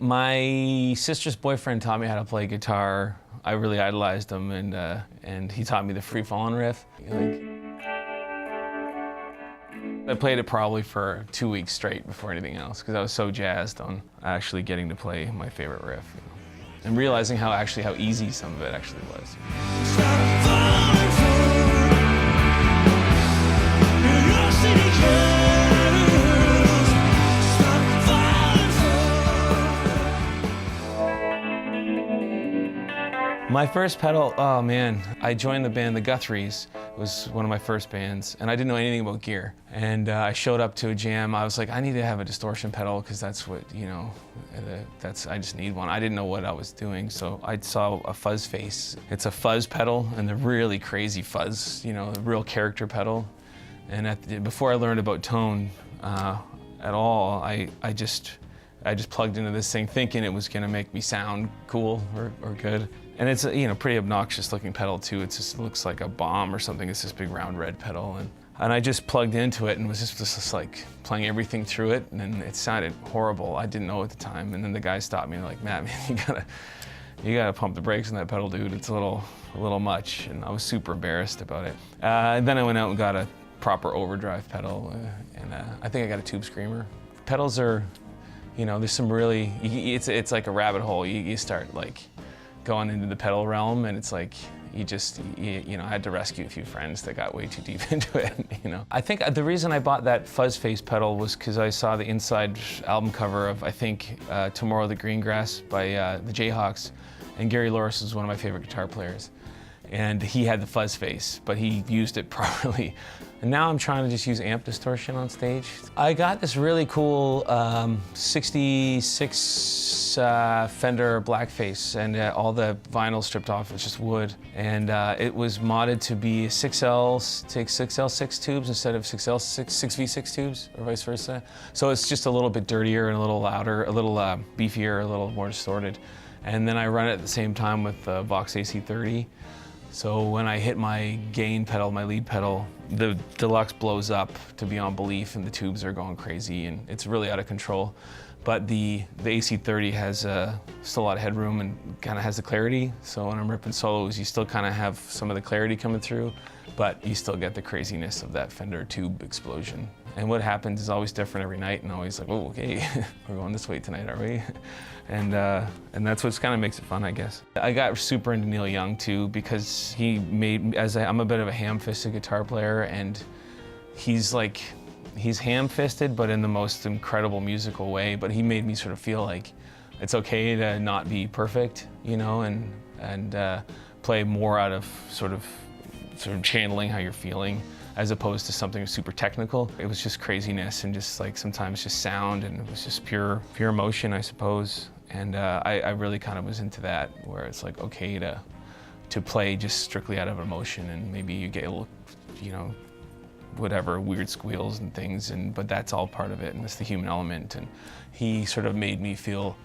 My sister's boyfriend taught me how to play guitar. I really idolized him, and he taught me the free falling riff. I played it probably for 2 weeks straight before anything else, because I was so jazzed on actually getting to play my favorite riff, and realizing how easy some of it actually was. My first pedal, oh man, I joined the band, the Guthries. It was one of my first bands, and I didn't know anything about gear. And I showed up to a jam. I was like, I need to have a distortion pedal, because that's what, I just need one. I didn't know what I was doing, so I saw a fuzz face. It's a fuzz pedal, and the really crazy fuzz, a real character pedal. And before I learned about tone at all, I just plugged into this thing thinking it was gonna make me sound cool or good. And it's a pretty obnoxious looking pedal too. It just looks like a bomb or something. It's this big round red pedal. And I just plugged into it and was just like playing everything through it, and it sounded horrible. I didn't know at the time. And then the guy stopped me and like, Matt, man, you gotta pump the brakes on that pedal, dude. It's a little much. And I was super embarrassed about it. And then I went out and got a proper overdrive pedal, and I think I got a tube screamer. Pedals are, there's some really, it's like a rabbit hole. You start like going into the pedal realm, and it's like I had to rescue a few friends that got way too deep into it. I think the reason I bought that fuzz face pedal was because I saw the inside album cover of, I think, Tomorrow the Greengrass by the Jayhawks, and Gary Loris is one of my favorite guitar players. And he had the fuzz face, but he used it properly. And now I'm trying to just use amp distortion on stage. I got this really cool 66 Fender Blackface, and all the vinyl stripped off. It's just wood. And it was modded to be 6L6 tubes instead of 6V6 tubes, or vice versa. So it's just a little bit dirtier and a little louder, a little beefier, a little more distorted. And then I run it at the same time with the Vox Ac30. So when I hit my gain pedal, my lead pedal, the deluxe blows up to beyond belief, and the tubes are going crazy, and it's really out of control. But the AC30 has still a lot of headroom and kind of has the clarity. So when I'm ripping solos, you still kind of have some of the clarity coming through, but you still get the craziness of that Fender tube explosion. And what happens is always different every night, and always like, oh, okay, we're going this way tonight, are we? And that's what kind of makes it fun, I guess. I got super into Neil Young too, because he made, I'm a bit of a ham-fisted guitar player, and he's ham-fisted, but in the most incredible musical way. But he made me sort of feel like it's okay to not be perfect, and play more out of sort of channeling how you're feeling, as opposed to something super technical. It was just craziness, and just like sometimes just sound, and it was just pure emotion, I suppose. And I really kind of was into that, where it's like okay to play just strictly out of emotion, and maybe you get a little, whatever, weird squeals and things, but that's all part of it, and it's the human element. And he sort of made me feel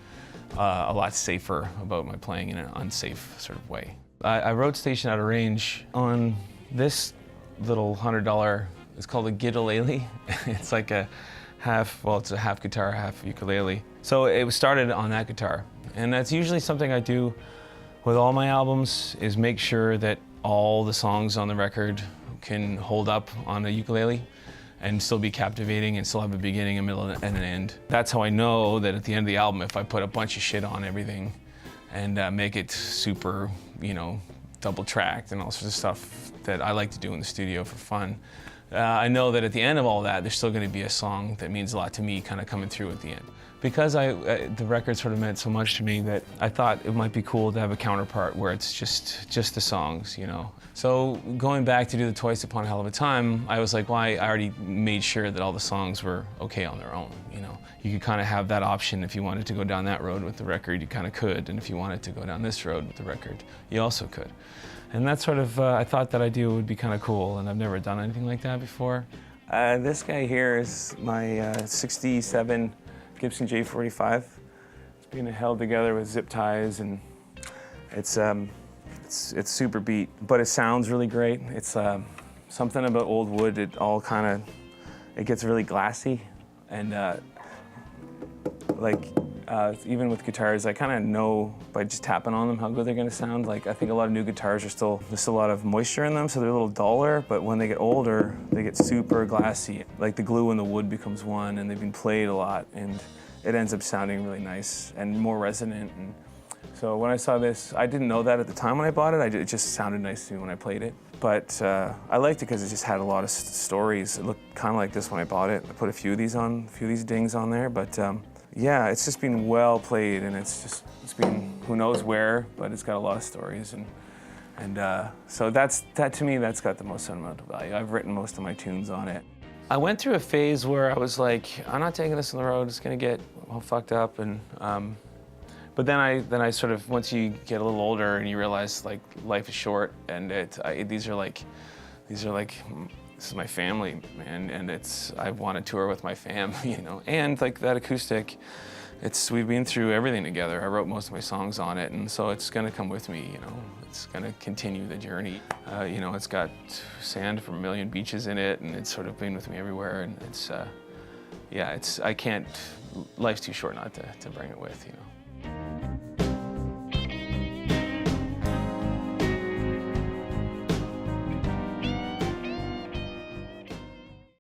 a lot safer about my playing in an unsafe sort of way. I rode Station Out of Range on this little $100, it's called a Gitalele. It's like it's a half guitar, half ukulele. So it was started on that guitar. And that's usually something I do with all my albums, is make sure that all the songs on the record can hold up on a ukulele and still be captivating and still have a beginning, a middle, and an end. That's how I know that at the end of the album, if I put a bunch of shit on everything and make it super, double tracked and all sorts of stuff that I like to do in the studio for fun, I know that at the end of all that, there's still going to be a song that means a lot to me kind of coming through at the end. Because the record sort of meant so much to me that I thought it might be cool to have a counterpart where it's just the songs, So going back to do the Twice Upon a Hell of a Time, I was like, well, I already made sure that all the songs were okay on their own, You could kind of have that option. If you wanted to go down that road with the record, you kind of could. And if you wanted to go down this road with the record, you also could. And that sort of, I thought that idea would be kind of cool, and I've never done anything like that before. This guy here is my 67 Gibson Jay 45. It's being held together with zip ties, and it's super beat, but it sounds really great. It's something about old wood. It gets really glassy, and Even with guitars, I kind of know by just tapping on them how good they're going to sound. Like, I think a lot of new guitars there's still a lot of moisture in them, so they're a little duller, but when they get older, they get super glassy. Like the glue and the wood becomes one, and they've been played a lot, and it ends up sounding really nice and more resonant. And so when I saw this, I didn't know that at the time when I bought it. It just sounded nice to me when I played it. But I liked it because it just had a lot of stories. It looked kind of like this when I bought it. I put a few of these dings on there, but yeah, it's just been well played, and it's been who knows where, but it's got a lot of stories, and so that to me, that's got the most sentimental value. I've written most of my tunes on it. I went through a phase where I was like, I'm not taking this on the road. It's gonna get all fucked up, and but then I sort of, once you get a little older and you realize like life is short, and these are like. This is my family, man, and I want to tour with my fam, you know. And like that acoustic, we've been through everything together. I wrote most of my songs on it, and so it's gonna come with me, you know. It's gonna continue the journey. You know, it's got sand from a million beaches in it, and it's sort of been with me everywhere. And yeah, I can't. Life's too short not to bring it with, you know.